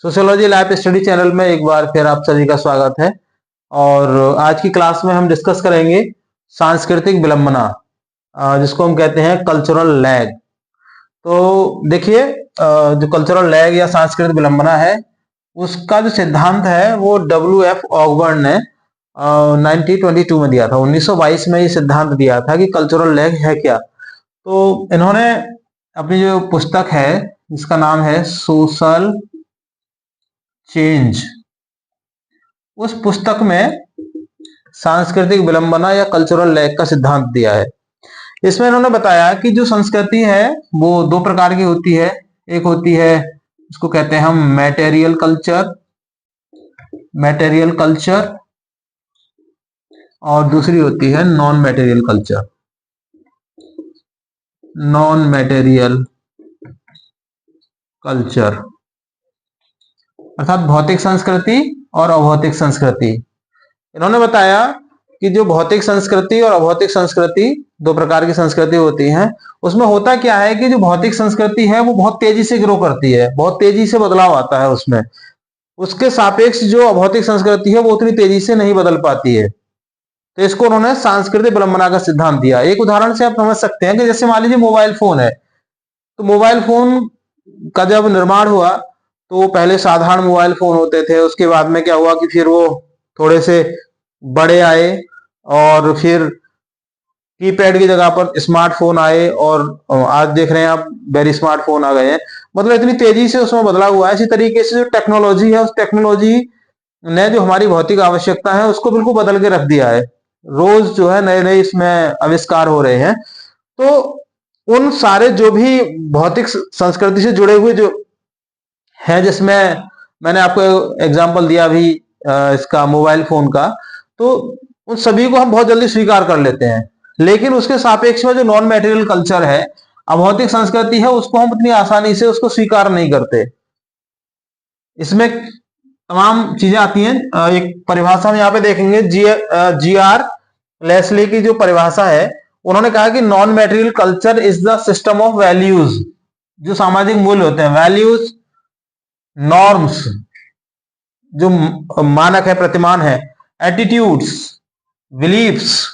Sociology life study channel में एक बार फिर आप सभी का स्वागत है। और आज की क्लास में हम डिस्कस करेंगे सांस्कृतिक विलंबना, जिसको हम कहते हैं कल्चरल लैग। तो देखिए, जो कल्चरल लैग या सांस्कृतिक विलंबना है, उसका जो सिद्धांत है वो W.F. ऑकबर्न ने 1922 में दिया था। 1922 में ये सिद्धांत दिया था कि कल्चरल लैग है क्या। तो इन्होंने अपनी जो पुस्तक है जिसका नाम है सोशल चेंज, उस पुस्तक में सांस्कृतिक विलंबना या कल्चरल लैग का सिद्धांत दिया है। इसमें इन्होंने बताया कि जो संस्कृति है वो दो प्रकार की होती है। एक होती है, इसको कहते हैं हम मैटेरियल कल्चर, और दूसरी होती है नॉन मैटेरियल कल्चर, अर्थात भौतिक संस्कृति और अभौतिक संस्कृति। इन्होंने बताया कि जो भौतिक संस्कृति और अभौतिक संस्कृति, दो प्रकार की संस्कृति होती हैं। उसमें होता क्या है कि जो भौतिक संस्कृति है वो बहुत तेजी से ग्रो करती है, बहुत तेजी से बदलाव आता है उसमें। उसके सापेक्ष जो अभौतिक संस्कृति है वो उतनी तेजी से नहीं बदल पाती है। तो इसको उन्होंने सांस्कृतिक विलंबना का सिद्धांत दिया। एक उदाहरण से आप समझ सकते हैं कि जैसे मान लीजिए मोबाइल फोन है, तो मोबाइल फोन का जब निर्माण हुआ तो पहले साधारण मोबाइल फोन होते थे। उसके बाद में क्या हुआ कि फिर वो थोड़े से बड़े आए, और फिर कीपैड की जगह पर स्मार्टफोन आए, और आज देख रहे हैं आप वेरी स्मार्टफोन आ गए हैं। मतलब इतनी तेजी से उसमें बदलाव हुआ है। इसी तरीके से जो टेक्नोलॉजी है, उस टेक्नोलॉजी ने जो हमारी भौतिक आवश्यकता है उसको बिल्कुल बदल के रख दिया है। रोज जो है नए नए इसमें आविष्कार हो रहे हैं। तो उन सारे जो भी भौतिक संस्कृति से जुड़े हुए जो है, जिसमें मैंने आपको एग्जांपल दिया अभी इसका मोबाइल फोन का, तो उन सभी को हम बहुत जल्दी स्वीकार कर लेते हैं। लेकिन उसके सापेक्ष में जो नॉन मैटेरियल कल्चर है, अभौतिक संस्कृति है, उसको हम इतनी आसानी से उसको स्वीकार नहीं करते। इसमें तमाम चीजें आती हैं। एक परिभाषा हम यहाँ पे देखेंगे, G.R. लेस्ली की जो परिभाषा है, उन्होंने कहा कि non material culture is the system of values. जो सामाजिक मूल्य होते हैं, वैल्यूज, नॉर्म्स, जो मानक है, प्रतिमान है, attitudes, beliefs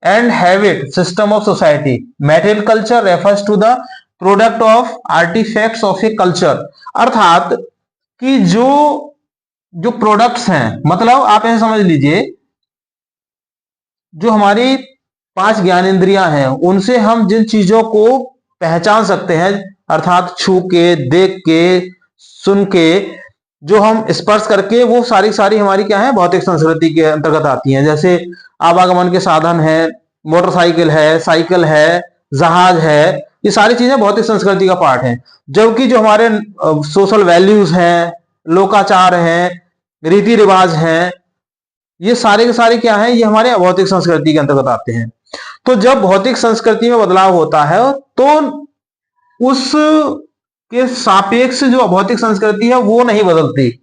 and habit system of society. Material culture refers to the product of artifacts of a culture. अर्थात कि जो जो प्रोडक्ट्स हैं, मतलब आप ऐसे समझ लीजिए, जो हमारी 5 ज्ञानेंद्रियां हैं उनसे हम जिन चीजों को पहचान सकते हैं, अर्थात छू के, देख के, सुन के, जो हम स्पर्श करके, वो सारी सारी हमारी क्या है, भौतिक संस्कृति के अंतर्गत आती हैं। जैसे आवागमन के साधन है, मोटरसाइकिल है, साइकिल है, जहाज है, ये सारी चीजें भौतिक संस्कृति का पार्ट है। जबकि जो हमारे सोशल वैल्यूज हैं, लोकाचार हैं, रीति रिवाज हैं, ये सारे के सारे क्या है, ये हमारे अभौतिक संस्कृति के अंतर्गत आते हैं। तो जब भौतिक संस्कृति में बदलाव होता है तो उस के सापेक्ष जो अभौतिक संस्कृति है वो नहीं बदलती,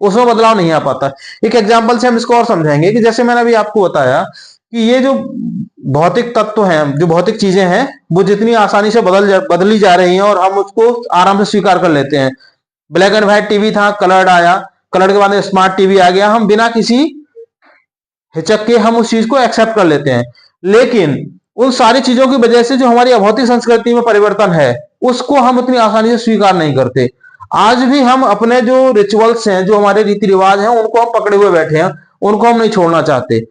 उसमें बदलाव नहीं आ पाता। एक एग्जांपल से हम इसको और समझाएंगे कि जैसे मैंने अभी आपको बताया कि ये जो भौतिक तत्व हैं, जो भौतिक चीजें हैं, वो जितनी आसानी से बदली जा रही हैं और हम उसको आराम से स्वीकार कर लेते हैं। ब्लैक एंड व्हाइट टीवी था, कलर्ड आया, कलर के बाद में स्मार्ट टीवी आ गया, हम बिना किसी हिचक के हम उस चीज को एक्सेप्ट कर लेते हैं। लेकिन उन सारी चीजों की वजह से जो हमारी अभौतिक संस्कृति में परिवर्तन है, उसको हम उतनी आसानी से स्वीकार नहीं करते। आज भी हम अपने जो रिचुअल्स हैं, जो हमारे रीति रिवाज हैं, उनको हम पकड़े हुए बैठे हैं, उनको हम नहीं छोड़ना चाहते।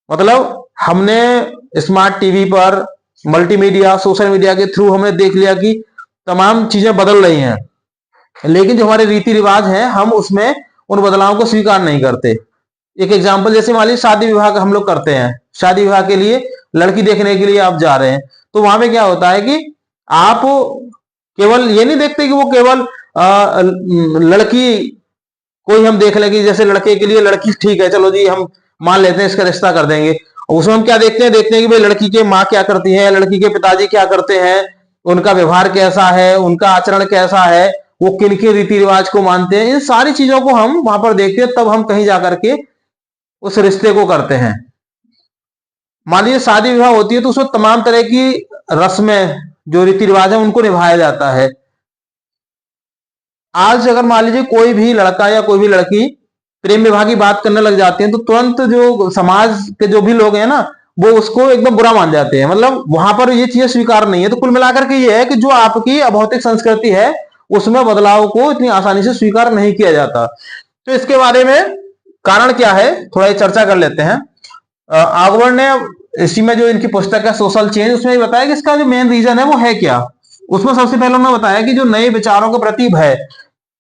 मतलब हमने स्मार्ट टीवी पर, मल्टीमीडिया, सोशल मीडिया के थ्रू हमने देख लिया कि तमाम चीजें बदल रही हैं, लेकिन जो हमारे रीति रिवाज हैं, हम उसमें उन बदलावों को स्वीकार नहीं करते। एक एग्जाम्पल, जैसे मान लीजिए शादी विवाह हम लोग करते हैं। शादी विवाह के लिए लड़की देखने के लिए आप जा रहे हैं, तो वहां पे क्या होता है कि आप केवल ये नहीं देखते कि वो केवल लड़की कोई हम देख लेंगे, जैसे लड़के के लिए लड़की ठीक है, चलो जी हम मान लेते हैं, इसका रिश्ता कर देंगे। उसमें हम क्या देखते हैं कि भाई लड़की के माँ क्या करती है, लड़की के पिताजी क्या करते हैं, उनका व्यवहार कैसा है, उनका आचरण कैसा है, वो किन के रीति रिवाज को मानते हैं। इन सारी चीजों को हम वहां पर देखते हैं, तब हम कहीं जाकर के उस रिश्ते को करते हैं। मान लीजिए शादी विवाह होती है तो उसमें तमाम तरह की रस्में, जो रीति रिवाज है, उनको निभाया जाता है। आज अगर मान लीजिए कोई भी लड़का या कोई भी लड़की प्रेम विवाह की बात करने लग जाते हैं तो तुरंत जो समाज के जो भी लोग हैं ना, वो उसको एकदम बुरा मान जाते हैं। मतलब वहां पर ये चीजें स्वीकार नहीं है। तो कुल मिलाकर के ये है कि जो आपकी अभौतिक संस्कृति है उसमें बदलाव को इतनी आसानी से स्वीकार नहीं किया जाता। तो इसके बारे में कारण क्या है, थोड़ा ये चर्चा कर लेते हैं। आगवर ने इसी में जो इनकी पुस्तक है सोशल चेंज, उसमें ये बताया कि इसका जो मेन रीजन है वो है क्या। उसमें सबसे पहले उन्होंने बताया कि जो नए विचारों के प्रति भय,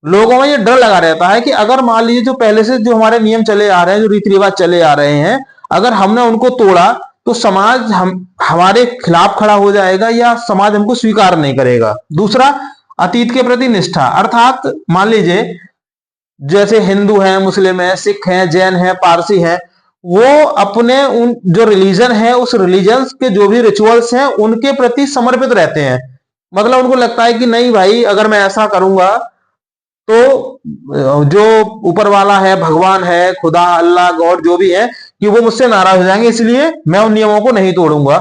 लोगों में ये डर लगा रहता है कि अगर मान लीजिए जो पहले से जो हमारे नियम चले आ रहे हैं, जो रीति रिवाज चले आ रहे हैं, अगर हमने उनको तोड़ा तो समाज हमारे खिलाफ खड़ा हो जाएगा या समाज हमको स्वीकार नहीं करेगा। दूसरा, अतीत के प्रति निष्ठा, अर्थात मान लीजिए जैसे हिंदू हैं, मुस्लिम हैं, सिख हैं, जैन हैं, पारसी हैं, वो अपने उन जो रिलीजन है उस रिलीजन के जो भी रिचुअल्स हैं उनके प्रति समर्पित रहते हैं। मतलब उनको लगता है कि नहीं भाई, अगर मैं ऐसा करूंगा तो जो ऊपर वाला है, भगवान है, खुदा, अल्लाह, गॉड जो भी है, कि वो मुझसे नाराज हो जाएंगे, इसलिए मैं उन नियमों को नहीं तोड़ूंगा,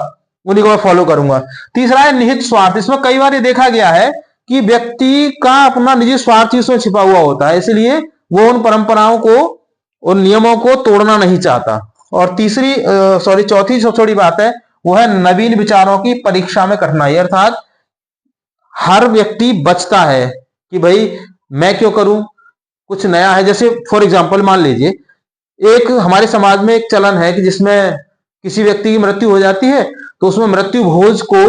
उन्हीं को मैं फॉलो करूंगा। तीसरा है निहित स्वार्थ। इसमें कई बार ये देखा गया है कि व्यक्ति का अपना निजी स्वार्थ इसमें छिपा हुआ होता है, इसलिए वो उन परंपराओं को, उन नियमों को तोड़ना नहीं चाहता। और चौथी सबसे बड़ी बात है वो है नवीन विचारों की परीक्षा में कठिनाई, अर्थात हर व्यक्ति बचता है कि भाई मैं क्यों करूं, कुछ नया है। जैसे फॉर एग्जांपल मान लीजिए एक हमारे समाज में एक चलन है कि जिसमें किसी व्यक्ति की मृत्यु हो जाती है तो उसमें मृत्यु भोज को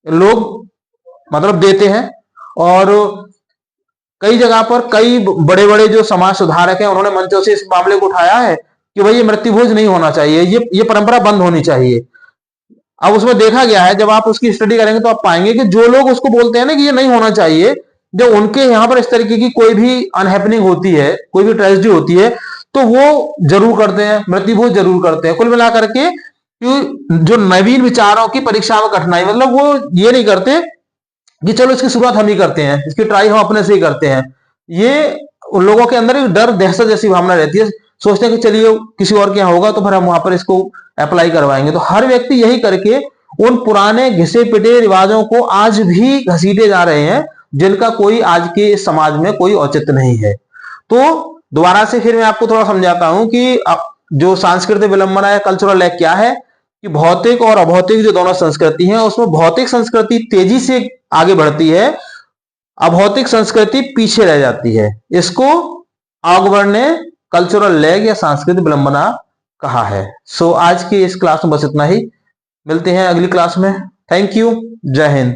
लोग मतलब देते हैं। और कई जगह पर कई बड़े बड़े जो समाज सुधारक हैं उन्होंने मंचों से इस मामले को उठाया है कि भाई ये मृत्यु भोज नहीं होना चाहिए, ये परंपरा बंद होनी चाहिए। अब उसमें देखा गया है, जब आप उसकी स्टडी करेंगे तो आप पाएंगे कि जो लोग उसको बोलते हैं ना कि ये नहीं होना चाहिए, जब उनके यहाँ पर इस तरीके की कोई भी अनहैपनिंग होती है, कोई भी ट्रेजेडी होती है, तो वो जरूर करते हैं, मृत्यु भोज जरूर करते हैं। कुल मिलाकर के जो नवीन विचारों की परीक्षा में कठिनाई, मतलब वो ये नहीं करते कि चलो इसकी शुरुआत हम ही करते हैं, इसकी ट्राई हम अपने से ही करते हैं। ये उन लोगों के अंदर एक डर, दहशत जैसी भावना रहती है, सोचते हैं कि चलिए किसी और के यहाँ होगा तो फिर हम वहां पर इसको अप्लाई करवाएंगे। तो हर व्यक्ति यही करके उन पुराने घिसे पिटे रिवाजों को आज भी घसीटे जा रहे हैं, जिनका कोई आज के समाज में कोई औचित्य नहीं है। तो दोबारा से फिर मैं आपको थोड़ा समझाता हूं कि जो सांस्कृतिक विलंबना है, कल्चरल लैग क्या है, कि भौतिक और अभौतिक जो दोनों संस्कृति हैं उसमें भौतिक संस्कृति तेजी से आगे बढ़ती है, अभौतिक संस्कृति पीछे रह जाती है। इसको ऑगबर्न ने कल्चरल लैग या सांस्कृतिक विलंबना कहा है। सो आज की इस क्लास में बस इतना ही, मिलते हैं अगली क्लास में। थैंक यू, जय हिंद।